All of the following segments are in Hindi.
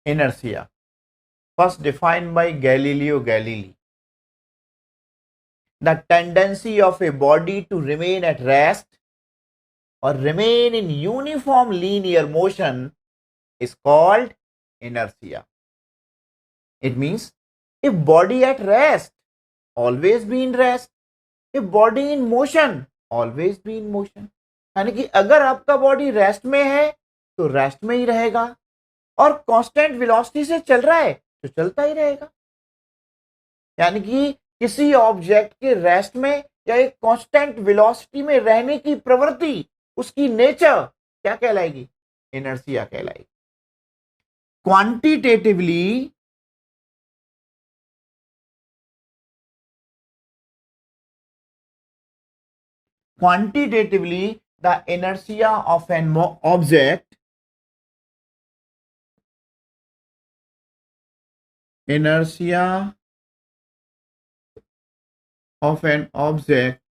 inertia, first defined by Galileo Galilei. The tendency of a body to remain at rest or remain in uniform linear motion is called inertia. It means if body at rest, always be in rest. If body in motion, always be in motion. यानी कि अगर आपका बॉडी रेस्ट में है तो रेस्ट में ही रहेगा, और कांस्टेंट वेलोसिटी से चल रहा है तो चलता ही रहेगा. यानी कि किसी ऑब्जेक्ट के रेस्ट में या एक कांस्टेंट वेलोसिटी में रहने की प्रवृत्ति, उसकी नेचर क्या कहलाएगी? इनर्शिया कहलाएगी. Quantitatively the inertia of an object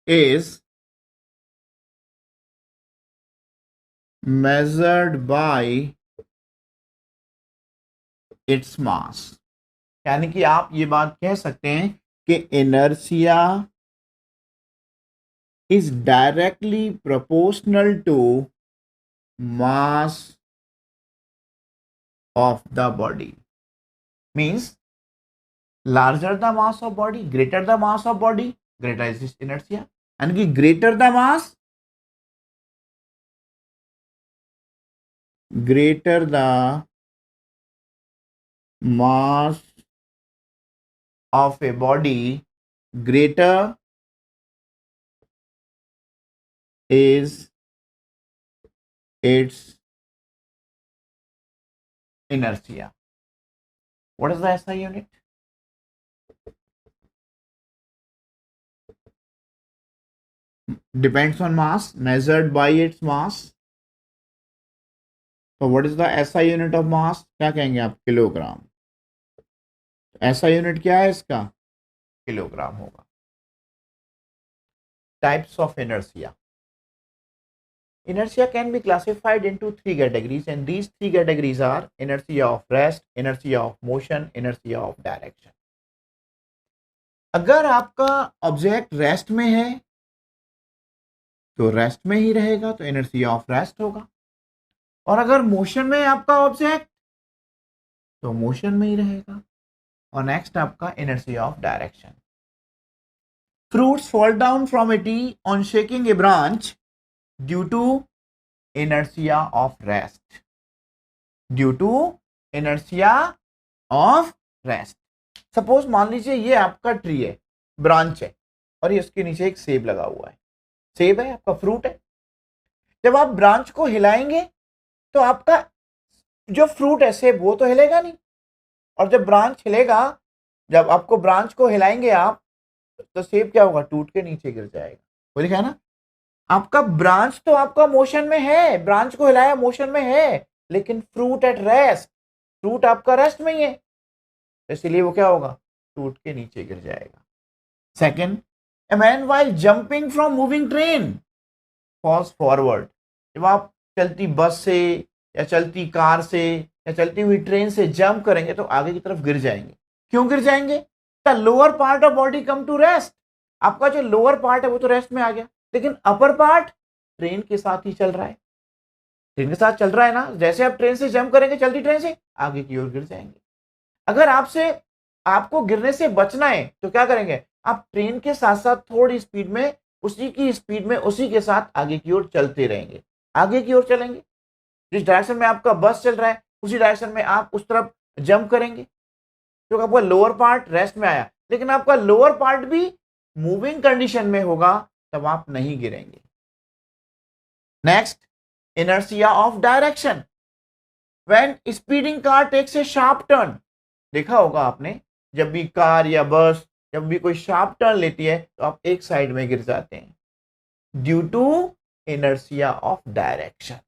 is measured by its mass. यानी कि आप ये बात कह सकते हैं कि inertia is directly proportional to mass of the body. Means larger the mass of body, greater the mass of body, greater is its inertia. यानी कि greater the mass, greater the mass of a body, greater is its inertia. What is the SI unit? Depends on mass, measured by its mass. So what is the SI unit of mass? क्या कहेंगे आप? किलोग्राम. SI यूनिट क्या है इसका? किलोग्राम होगा. Types of inertia. Inertia can be classified into three categories, and these three categories are inertia of rest, inertia of motion, inertia of direction. अगर आपका ऑब्जेक्ट रेस्ट में है तो रेस्ट में ही रहेगा, तो इनर्शिया ऑफ रेस्ट होगा. और अगर मोशन में है आपका ऑब्जेक्ट तो मोशन में ही रहेगा. और नेक्स्ट आपका inertia of direction. Fruits fall down from a tree on shaking a branch due to inertia of rest. Due to inertia of rest. Suppose मान लीजिए ये आपका ट्री है, ब्रांच है, और ये उसके नीचे एक सेब लगा हुआ है. सेब है आपका, फ्रूट है. जब आप ब्रांच को हिलाएंगे तो आपका जो फ्रूट है सेब वो तो हिलेगा नहीं. और जब ब्रांच हिलेगा, जब आपको ब्रांच को हिलाएंगे आप, तो सेब क्या होगा? टूट के नीचे गिर जाएगा. वो लिखा है ना, आपका ब्रांच तो आपका मोशन में है, ब्रांच को हिलाया मोशन में है, लेकिन फ्रूट एट रेस्ट, फ्रूट आपका रेस्ट में ही है, इसलिए वो क्या होगा? टूट के नीचे गिर जाएगा. Second, a man while jumping from moving train falls forward. जब आप चलती बस से या चलती कार से या चलती हुई ट्रेन से जंप करेंगे तो आगे की तरफ गिर जाएंगे. क्यों गिर जाएंगे? The lower part of body come to rest. आपका जो लोअर पार्ट है वो तो रेस्ट में आ गया, लेकिन अपर पार्ट ट्रेन के साथ ही चल रहा है. ट्रेन के साथ चल रहा है ना, जैसे आप ट्रेन से जंप करेंगे चलती ट्रेन से, आगे की ओर गिर जाएंगे. अगर आपको गिरने से बचना है तो क्या करेंगे? आप ट्रेन के साथ साथ थोड़ी स्पीड में, उसी की स्पीड में, उसी के साथ आगे की ओर चलते रहेंगे. आगे की ओर चलेंगे, जिस डायरेक्शन में आपका बस चल रहा है उसी डायरेक्शन में आप उस तरफ जंप करेंगे, क्योंकि आपका लोअर पार्ट रेस्ट में आया, लेकिन आपका लोअर पार्ट भी मूविंग कंडीशन में होगा, तब आप नहीं गिरेंगे. Next, inertia of direction. When speeding car takes a sharp turn. देखा होगा आपने, जब भी कार या बस जब भी कोई शार्प टर्न लेती है तो आप एक साइड में गिर जाते हैं, due to inertia of direction.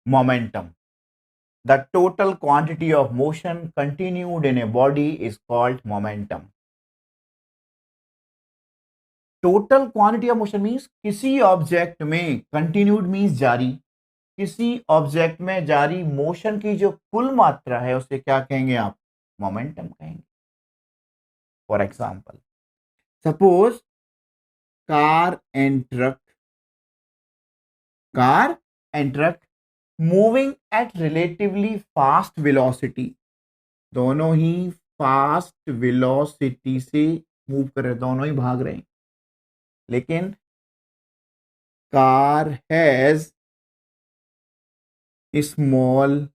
Momentum. The total quantity of motion continued in a body is called momentum. Total quantity of motion means किसी ऑब्जेक्ट में, कंटिन्यूड मीन्स जारी, किसी ऑब्जेक्ट में जारी मोशन की जो कुल मात्रा है उसे क्या कहेंगे आप? मोमेंटम कहेंगे। For example, suppose car and truck, car and truck moving at relatively fast velocity, दोनों ही फास्ट वेलोसिटी से मूव कर रहे, दोनों ही भाग रहे हैं, लेकिन car has small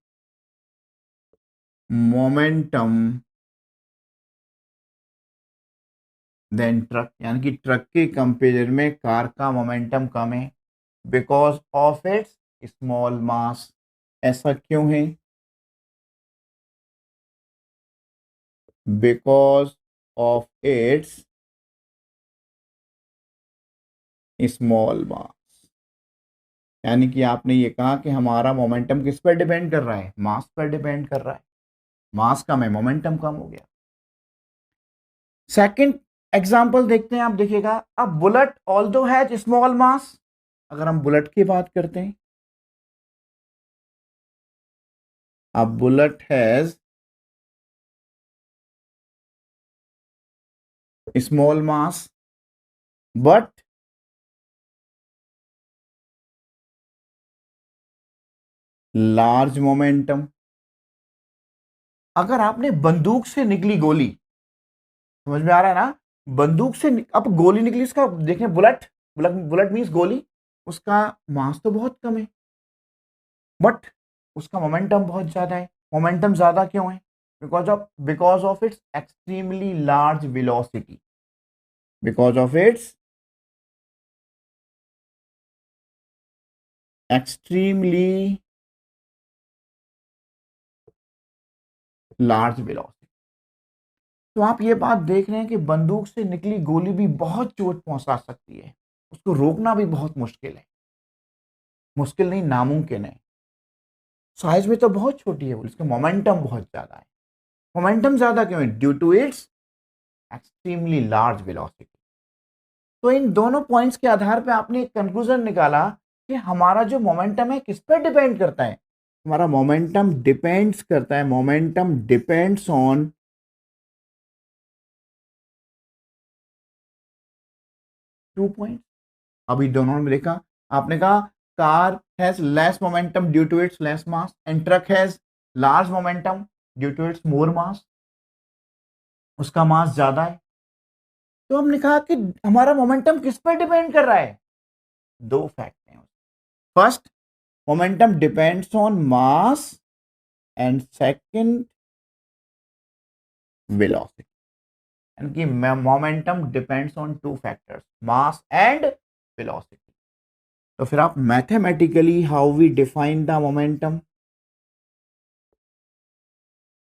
momentum then truck, यानी कि ट्रक के कंपेरिजन में कार का मोमेंटम कम है because of its small mass. ऐसा क्यों है? Because of its small mass, यानी कि आपने ये कहा कि हमारा मोमेंटम किस पर डिपेंड कर रहा है? मास पर डिपेंड कर रहा है। मास कम है, मोमेंटम कम हो गया। सेकंड एग्जांपल देखते हैं, आप देखिएगा, अब bullet although has small mass, अगर हम बुलेट की बात करते हैं, अब bullet has small mass but large momentum. अगर आपने बंदूक से निकली गोली, समझ में आ रहा है ना, बंदूक से अब गोली निकली, इसका देखें, बुलेट, बुलेट बुलेट मीन्स गोली, उसका मास तो बहुत कम है बट उसका मोमेंटम बहुत ज्यादा है। मोमेंटम ज्यादा क्यों है? Because of its extremely large velocity, because of its extremely large velocity. तो आप ये बात देख रहे हैं कि बंदूक से निकली गोली भी बहुत चोट पहुंचा सकती है, उसको रोकना भी बहुत मुश्किल है, मुश्किल नहीं, नामुमकिन है। साइज में तो बहुत छोटी है वो, इसका मोमेंटम बहुत ज्यादा है। मोमेंटम ज्यादा क्यों है? Due to its extremely large velocity. तो इन दोनों पॉइंट्स के आधार पे आपने एक कंक्लूजन निकाला कि हमारा जो मोमेंटम है किस पर डिपेंड करता है? हमारा मोमेंटम डिपेंड्स करता है, momentum depends on two point. अभी दोनों में देखा, आपने कहा car has less momentum due to its less mass and truck has large momentum due to its more mass, उसका मास ज्यादा है। तो हमने कहा कि हमारा मोमेंटम किस पर डिपेंड कर रहा है? दो फैक्ट हैं। First, momentum depends on mass and second velocity, यानी कि momentum depends on two factors, mass and velocity. तो फिर आप mathematically how we define the momentum,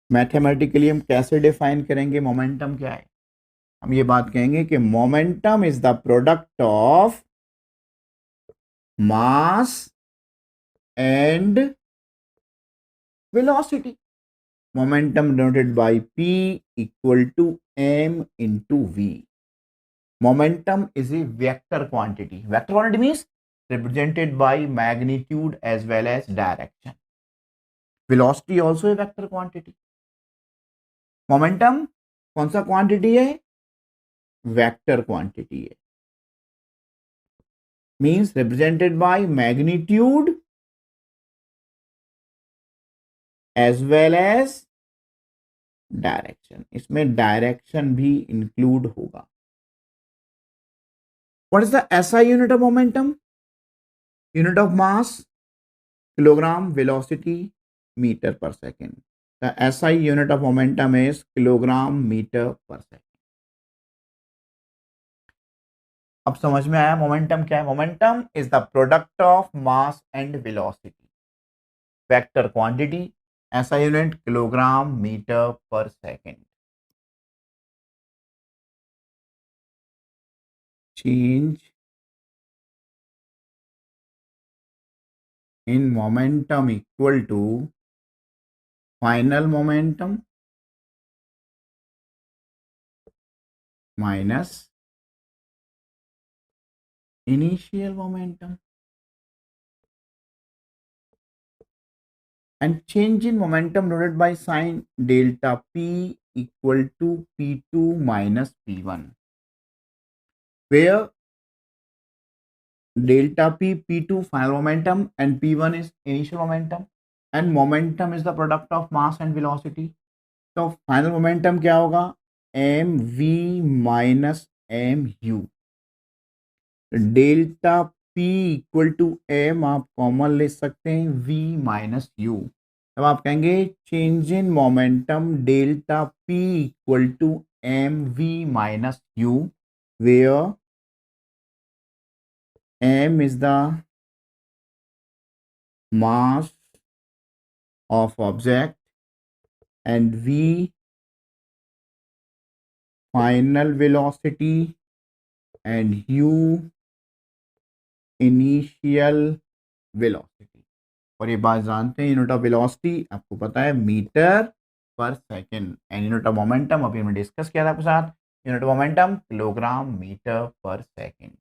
mathematically हम कैसे डिफाइन करेंगे मोमेंटम क्या है? हम ये बात कहेंगे कि momentum is the product of mass and velocity. Momentum denoted by P equal to m into v. Momentum is a vector quantity. Vector quantity means represented by magnitude as well as direction. Velocity also a vector quantity. Momentum कौन सा क्वांटिटी है? वेक्टर क्वांटिटी है, means represented by magnitude as well as direction. इसमें डायरेक्शन भी इंक्लूड होगा। What is the SI unit of momentum? Unit of mass kilogram, velocity metre per second. The SI unit of momentum is kilogram metre per second. अब समझ में आया मोमेंटम क्या है? Momentum is the product of mass and velocity, vector quantity, SI unit kilogram metre per second. Change in momentum equal to final momentum minus initial momentum. and change in momentum denoted by sign delta p equal to p2 minus p1, where delta p, p2 final momentum and p1 is initial momentum, and momentum is the product of mass and velocity. तो फाइनल मोमेंटम क्या होगा, M V minus M U, delta P equal to M आप कॉमन ले सकते हैं वी माइनस यू, तब आप कहेंगे change in momentum delta P equal to M V minus U, where M is the mass of object and v final velocity and u initial velocity। और ये बात जानते हैं, यूनिट ऑफ वेलोसिटी आपको पता है metre per second, and unit of momentum अभी हमने डिस्कस किया था आपके साथ, unit of momentum kilogram metre per second.